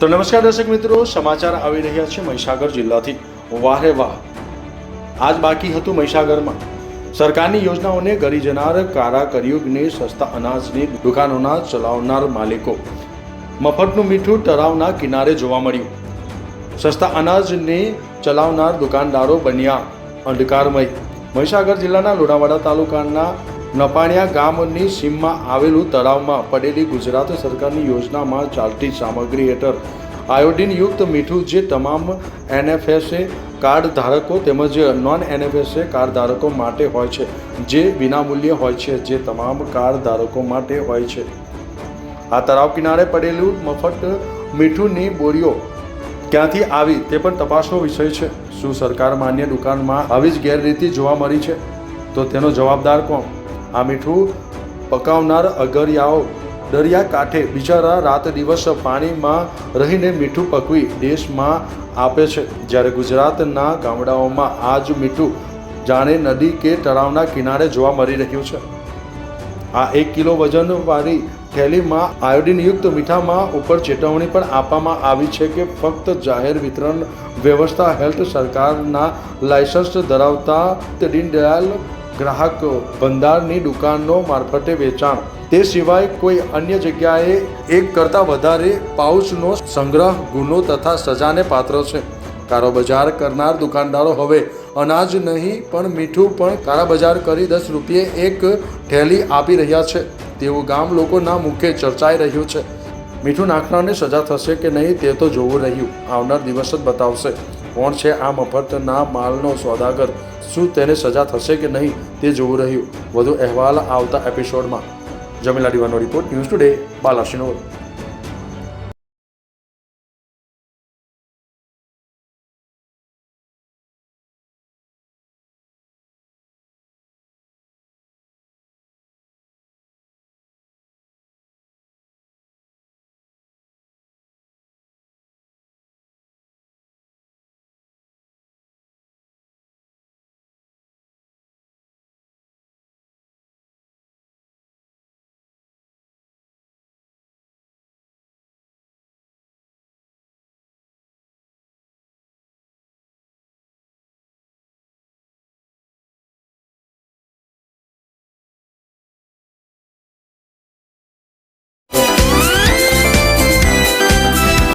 તો નમસ્કાર દર્શક મિત્રો, સમાચાર આવી રહ્યા છે મહીસાગર જિલ્લાથી। વાહે વાહ, આજ બાકી હતું મહીસાગરમાં સરકારની યોજનાઓને ગરી જનાર કારા કળિયુગને સસ્તા અનાજની દુકાનોના ચલાવનાર માલિકો મફતનું મીઠું તળાવના કિનારે જોવા મળ્યું। સસ્તા અનાજને ચલાવનાર દુકાનદારો બન્યા અંધકારમય। મહીસાગર જિલ્લાના લુણાવાડા તાલુકાના નપાણિયા ગામની સીમમાં આવેલું તળાવમાં પડેલી ગુજરાત સરકારની યોજનામાં ચાલતી સામગ્રી હેઠળ આયોડિનયુક્ત મીઠું જે તમામ NFSA કાર્ડ ધારકો તેમજ નોન NFSA કાર્ડ ધારકો માટે હોય છે, જે વિનામૂલ્યે હોય છે, જે તમામ કાર્ડ ધારકો માટે હોય છે। આ તળાવ કિનારે પડેલું મફત મીઠુંની બોરીઓ ક્યાંથી આવી તે પણ તપાસનો વિષય છે। શું સરકાર માન્ય દુકાનમાં આવી જ ગેરરીતિ જોવા મળી છે? તો તેનો જવાબદાર કોણ? આ મીઠું પકાવનાર અગરિયાઓ દરિયા કાંઠે બિચારા રાત દિવસ પાણીમાં રહીને મીઠું પકવી દેશમાં આપે છે, જ્યારે ગુજરાતના ગામડાઓમાં આ જ મીઠું જાણે નદી કે તળાવના કિનારે જોવા મળી રહ્યું છે। આ 1 કિલો વજનવાળી થેલીમાં આયોડિનયુક્ત મીઠામાં ઉપર ચેતવણી પણ આપવામાં આવી છે કે ફક્ત જાહેર વિતરણ વ્યવસ્થા હેલ્થ સરકારના લાયસન્સ ધરાવતા દીનદયાલ ગ્રાહક ભંડારની દુકાનો મારફતે વેચાણ, તે સિવાય કોઈ અન્ય જગ્યાએ એક કરતાં વધારે પાઉચનો સંગ્રહ ગુનો તથા સજાને પાત્ર છે। કાળાબજાર કરનાર દુકાનદારો હવે અનાજ નહીં પણ મીઠું પણ કાળાબજાર કરી 10 રૂપિયે એક થેલી આપી રહ્યા છે તેવું ગામ લોકોના મુખે ચર્ચાઈ રહ્યું છે। મીઠું નાખનારને સજા થશે કે નહીં તે તો જોવું રહ્યું, આવનાર દિવસ જ બતાવશે। કોણ છે આ મફતના માલનો સોદાગર? શું તેને સજા થશે કે નહીં તે જોવું રહ્યું। વધુ અહેવાલ આવતા એપિસોડમાં। જમીલા દીવાનો રિપોર્ટ, ન્યૂઝ ટુડે, બાલાસિનોર।